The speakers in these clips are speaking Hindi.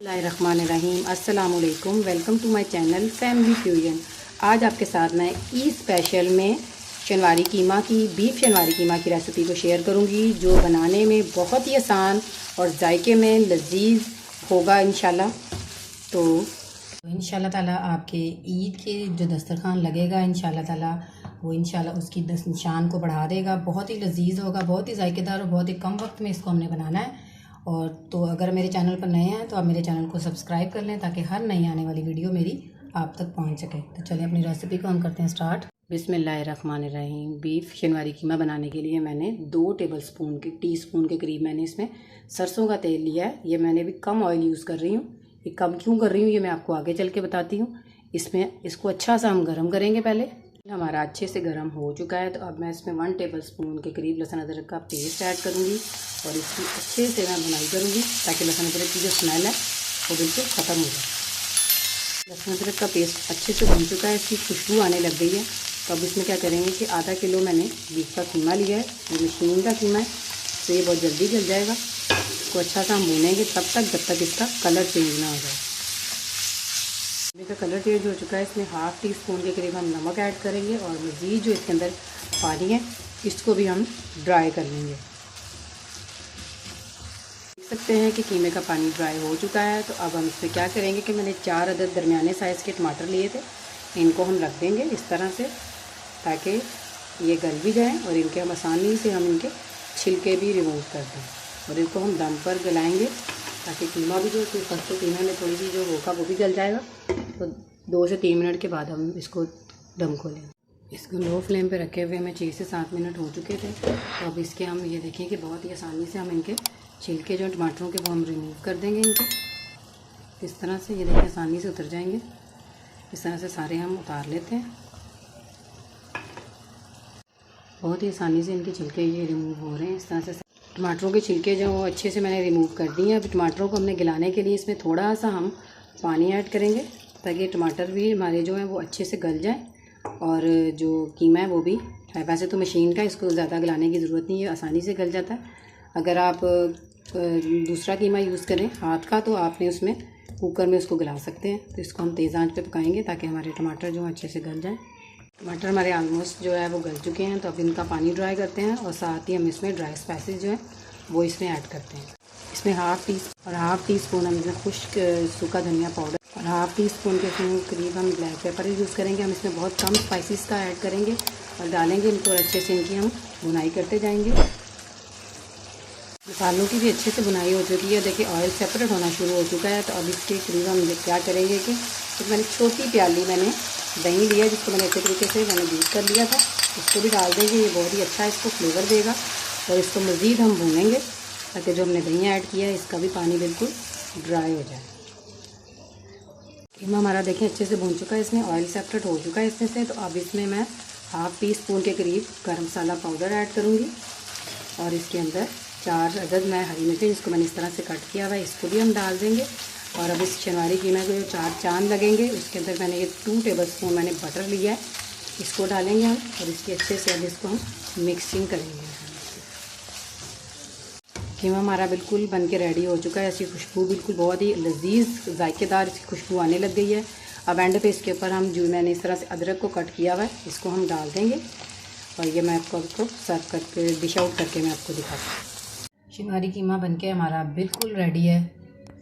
बिस्मिल्लाहिर्रहमानिर्रहीम। अस्सलामुअलैकुम। Welcome to my channel family fusion. आज आपके साथ मैं ईद स्पेशल में शनवारी कीमा की बीफ शनवारी कीमा की रेसिपी को शेयर करूंगी, जो बनाने में बहुत ही आसान और जायके में लजीज होगा इंशाल्लाह। तो इंशाल्लाह ताला आपके ईद के जो दस्तरखान लगेगा इंशाल्लाह ताला वो इंशाल्लाह उसकी निशान को बढ़ा देगा। बहुत ही लजीज होगा, बहुत ही जायकेदार और बहुत ही कम वक्त में इसको हमने बनाना है। और तो अगर मेरे चैनल पर नए हैं तो आप मेरे चैनल को सब्सक्राइब कर लें ताकि हर नई आने वाली वीडियो मेरी आप तक पहुंच सके। तो चलिए अपनी रेसिपी को हम करते हैं स्टार्ट। बिस्मिल्लाहिर्रहमानिर्रहीम। बीफ शनवारी कीमा बनाने के लिए मैंने 2 टेबलस्पून के टीस्पून के करीब मैंने इसमें सरसों का तेल लिया है। ये मैंने भी कम ऑयल यूज़ कर रही हूँ। ये कम क्यों कर रही हूँ ये मैं आपको आगे चल के बताती हूँ। इसमें इसको अच्छा सा हम गर्म करेंगे। पहले हमारा अच्छे से गर्म हो चुका है तो अब मैं इसमें 1 टेबलस्पून के करीब लहसुन अदरक का पेस्ट ऐड करूँगी और इसकी अच्छे से मैं बुनाई करूँगी ताकि लहसुन अदरक की जो स्मेल है वो बिल्कुल ख़त्म हो जाए। लहसुन अदरक का पेस्ट अच्छे से भून चुका है, इसकी खुशबू आने लग गई है। तो अब इसमें क्या करेंगे कि आधा किलो मैंने बीफ का कीमा लिया है। ये मशीन का कीमा है तो ये बहुत जल्दी गल जाएगा। इसको अच्छा सा हम भूनेंगे तब तक जब तक इसका कलर चेंज ना हो जाए। का कलर चेंज हो चुका है। इसमें 1/2 टीस्पून के करीब हम नमक ऐड करेंगे और मज़ीद जो इसके अंदर पानी है इसको भी हम ड्राई कर लेंगे। देख सकते हैं कि कीमे का पानी ड्राई हो चुका है। तो अब हम इसमें क्या करेंगे कि मैंने 4 अदद दरमियाने साइज़ के टमाटर लिए थे, इनको हम रख देंगे इस तरह से ताकि ये गल भी जाएँ और इनके हम आसानी से हम इनके छिलके भी रिमूव कर दें और इनको हम दम पर गलाएँगे ताकि कीमा भी जो फर्स्ट कीमे में थोड़ी सी जो होगा वो भी गल जाएगा। तो 2 से 3 मिनट के बाद हम इसको दम खोलें। इसको लो फ्लेम पे रखे हुए हमें 6 से 7 मिनट हो चुके थे। तो अब इसके हम ये देखें कि बहुत ही आसानी से हम इनके छिलके जो टमाटरों के वो हम रिमूव कर देंगे इनके इस तरह से। ये देखिए आसानी से उतर जाएंगे। इस तरह से सारे हम उतार लेते हैं। बहुत ही आसानी से इनके छिलके ये रिमूव हो रहे हैं। इस तरह से टमाटरों के छिलके जो अच्छे से मैंने रिमूव कर दिए हैं। अब टमाटरों को हमने गिलाने के लिए इसमें थोड़ा सा हम पानी ऐड करेंगे ताकि टमाटर भी हमारे जो हैं वो अच्छे से गल जाए और जो कीमा है वो भी। वैसे तो मशीन का इसको ज़्यादा गलाने की ज़रूरत नहीं है, आसानी से गल जाता है। अगर आप दूसरा कीमा यूज़ करें हाथ का तो आपने उसमें कुकर में उसको गला सकते हैं। तो इसको हम तेज़ आंच पे पकाएंगे ताकि हमारे टमाटर जो अच्छे से गल जाएँ। टमाटर हमारे आलमोस्ट जो है वो गल चुके हैं। तो अब इनका पानी ड्राई करते हैं और साथ ही हम इसमें ड्राई स्पाइसेस जो है वो इसमें ऐड करते हैं। इसमें 1/2 टीस्पून हम इसमें खुश्क सूखा धनिया पाउडर और 1/2 टीस्पून के करीब हम ब्लैक पेपर यूज़ करेंगे। हम इसमें बहुत कम स्पाइसेस का ऐड करेंगे और डालेंगे इनको और अच्छे से इनकी हम भुनाई करते जाएंगे। मसालों की भी अच्छे से बुनाई हो चुकी है। देखिए ऑयल सेपरेट होना शुरू हो चुका है। तो अब इसके करीब हम क्या करेंगे कि तो मैंने छोटी प्याली मैंने दही लिया जिसको मैंने अच्छे तरीके से मैंने बीट कर लिया था, इसको भी डाल देंगे। ये बहुत ही अच्छा इसको फ्लेवर देगा और इसको मज़ीद हम भूनेंगे ताकि जो हमने दही ऐड किया है इसका भी पानी बिल्कुल ड्राई हो जाए। कीमा हमारा देखें अच्छे से भून चुका है, इसमें ऑयल सेपरेट हो चुका है इसमें से। तो अब इसमें मैं 1/2 टीस्पून के करीब गर्म मसाला पाउडर ऐड करूँगी और इसके अंदर 4 अदद मैं हरी मिर्ची जिसको मैंने इस तरह से कट किया हुआ है इसको भी हम डाल देंगे। और अब इस शनवारी कीमा को जो 4 चांद लगेंगे उसके अंदर मैंने ये 2 टेबलस्पून मैंने बटर लिया है, इसको डालेंगे हम और इसकी अच्छे से अब इसको हम मिक्सिंग करेंगे। कीमा हमारा बिल्कुल बन के रेडी हो चुका है। इसकी खुशबू बिल्कुल बहुत ही लजीज जायकेदार इसकी खुशबू आने लग गई है। अब एंड पे इसके ऊपर हम जो मैंने इस तरह से अदरक को कट किया हुआ है इसको हम डाल देंगे और ये मैं आपको सर्व करके डिश आउट करके मैं आपको दिखाती हूँ। शनवारी कीमा बन के हमारा बिल्कुल रेडी है।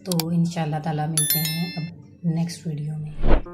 तो इंशाल्लाह ताला मिलते हैं अब नेक्स्ट वीडियो में।